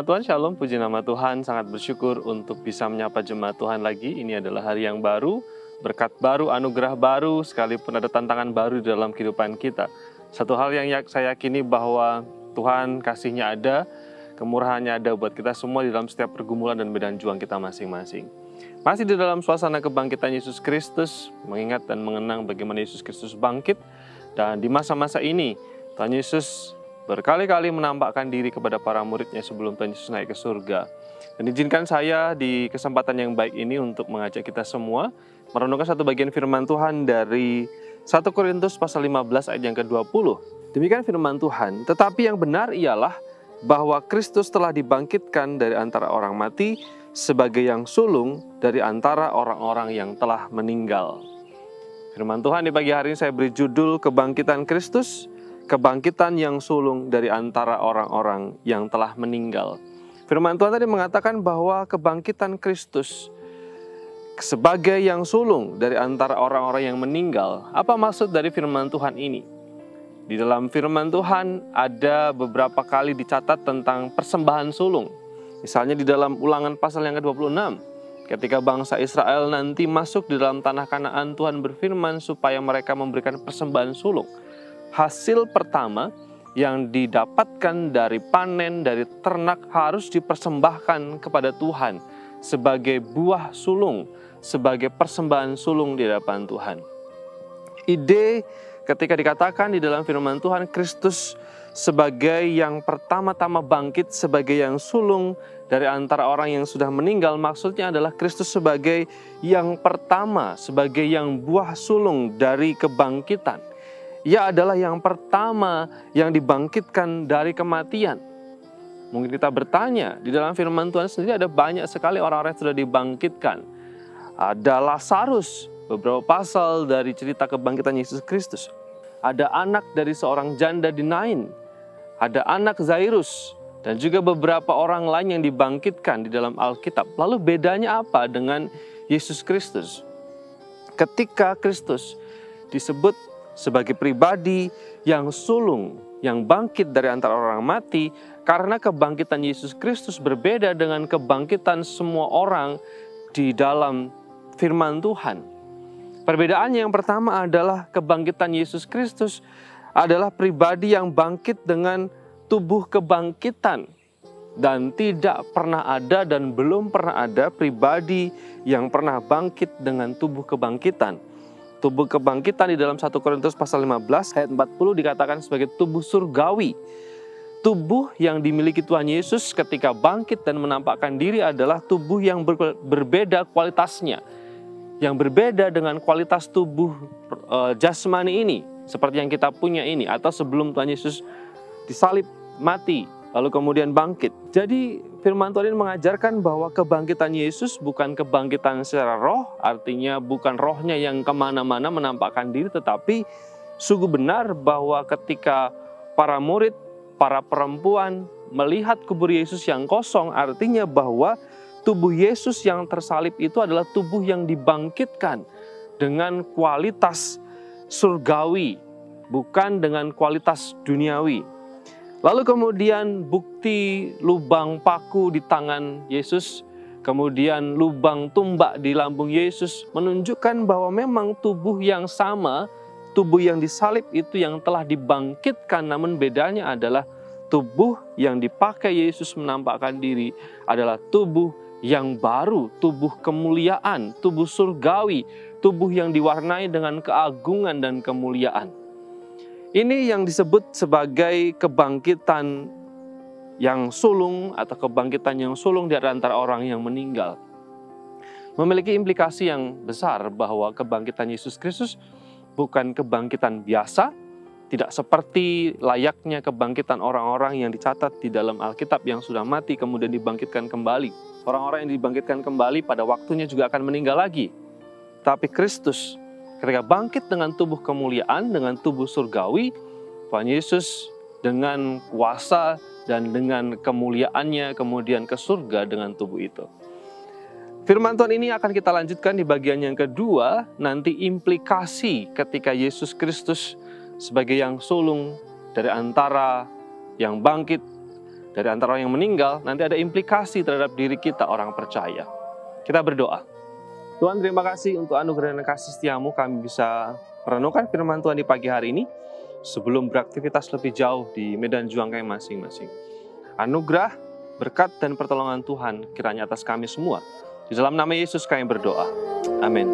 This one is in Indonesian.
Jemaat Tuhan, Shalom, puji nama Tuhan. Sangat bersyukur untuk bisa menyapa jemaat Tuhan lagi. Ini adalah hari yang baru, berkat baru, anugerah baru, sekalipun ada tantangan baru di dalam kehidupan kita. Satu hal yang saya yakini bahwa Tuhan kasih-Nya ada, kemurahan-Nya ada buat kita semua di dalam setiap pergumulan dan medan juang kita masing-masing. Masih di dalam suasana kebangkitan Yesus Kristus, mengingat dan mengenang bagaimana Yesus Kristus bangkit. Dan di masa-masa ini, Tuhan Yesus berkali-kali menampakkan diri kepada para muridnya sebelum Tuhan Yesus naik ke surga. Dan izinkan saya di kesempatan yang baik ini untuk mengajak kita semua merenungkan satu bagian firman Tuhan dari 1 Korintus pasal 15 ayat yang ke-20. Demikian firman Tuhan, tetapi yang benar ialah bahwa Kristus telah dibangkitkan dari antara orang mati sebagai yang sulung dari antara orang-orang yang telah meninggal. Firman Tuhan di pagi hari ini saya beri judul Kebangkitan Kristus, kebangkitan yang sulung dari antara orang-orang yang telah meninggal. Firman Tuhan tadi mengatakan bahwa kebangkitan Kristus sebagai yang sulung dari antara orang-orang yang meninggal. Apa maksud dari firman Tuhan ini? Di dalam firman Tuhan ada beberapa kali dicatat tentang persembahan sulung. Misalnya di dalam Ulangan pasal yang ke-26, ketika bangsa Israel nanti masuk di dalam tanah Kanaan, Tuhan berfirman supaya mereka memberikan persembahan sulung. Hasil pertama yang didapatkan dari panen, dari ternak harus dipersembahkan kepada Tuhan sebagai buah sulung, sebagai persembahan sulung di hadapan Tuhan. Ide ketika dikatakan di dalam firman Tuhan, Kristus sebagai yang pertama-tama bangkit, sebagai yang sulung dari antara orang yang sudah meninggal, maksudnya adalah Kristus sebagai yang pertama, sebagai yang buah sulung dari kebangkitan. Ia adalah yang pertama yang dibangkitkan dari kematian. Mungkin kita bertanya, di dalam firman Tuhan sendiri ada banyak sekali orang-orang yang sudah dibangkitkan. Ada Lazarus, beberapa pasal dari cerita kebangkitan Yesus Kristus. Ada anak dari seorang janda di Nain. Ada anak Zairus. Dan juga beberapa orang lain yang dibangkitkan di dalam Alkitab. Lalu bedanya apa dengan Yesus Kristus? Ketika Kristus disebut sebagai pribadi yang sulung, yang bangkit dari antara orang mati, karena kebangkitan Yesus Kristus berbeda dengan kebangkitan semua orang di dalam firman Tuhan. Perbedaannya yang pertama adalah kebangkitan Yesus Kristus adalah pribadi yang bangkit dengan tubuh kebangkitan. Dan tidak pernah ada dan belum pernah ada pribadi yang pernah bangkit dengan tubuh kebangkitan. Tubuh kebangkitan di dalam 1 Korintus pasal 15 ayat 40 dikatakan sebagai tubuh surgawi. Tubuh yang dimiliki Tuhan Yesus ketika bangkit dan menampakkan diri adalah tubuh yang berbeda kualitasnya. Yang berbeda dengan kualitas tubuh jasmani ini, seperti yang kita punya ini, atau sebelum Tuhan Yesus disalib, mati, lalu kemudian bangkit. Jadi firman Tuhan ini mengajarkan bahwa kebangkitan Yesus bukan kebangkitan secara roh, artinya bukan rohnya yang kemana-mana menampakkan diri, tetapi sungguh benar bahwa ketika para murid, para perempuan melihat kubur Yesus yang kosong, artinya bahwa tubuh Yesus yang tersalib itu adalah tubuh yang dibangkitkan dengan kualitas surgawi, bukan dengan kualitas duniawi. Lalu kemudian bukti lubang paku di tangan Yesus, kemudian lubang tumbak di lambung Yesus menunjukkan bahwa memang tubuh yang sama, tubuh yang disalib itu yang telah dibangkitkan, namun bedanya adalah tubuh yang dipakai Yesus menampakkan diri adalah tubuh yang baru, tubuh kemuliaan, tubuh surgawi, tubuh yang diwarnai dengan keagungan dan kemuliaan. Ini yang disebut sebagai kebangkitan yang sulung atau kebangkitan yang sulung di antara orang yang meninggal. Memiliki implikasi yang besar bahwa kebangkitan Yesus Kristus bukan kebangkitan biasa, tidak seperti layaknya kebangkitan orang-orang yang dicatat di dalam Alkitab yang sudah mati kemudian dibangkitkan kembali. Orang-orang yang dibangkitkan kembali pada waktunya juga akan meninggal lagi. Tapi Kristus ketika bangkit dengan tubuh kemuliaan, dengan tubuh surgawi, Tuhan Yesus dengan kuasa dan dengan kemuliaannya kemudian ke surga dengan tubuh itu. Firman Tuhan ini akan kita lanjutkan di bagian yang kedua, nanti implikasi ketika Yesus Kristus sebagai yang sulung dari antara yang bangkit Dari antara orang yang meninggal, nanti ada implikasi terhadap diri kita, orang percaya. Kita berdoa. Tuhan, terima kasih untuk anugerah dan kasih setiamu, kami bisa merenungkan firman Tuhan di pagi hari ini, sebelum beraktivitas lebih jauh di medan juang kami masing-masing. Anugerah, berkat, dan pertolongan Tuhan kiranya atas kami semua. Di dalam nama Yesus kami berdoa. Amin.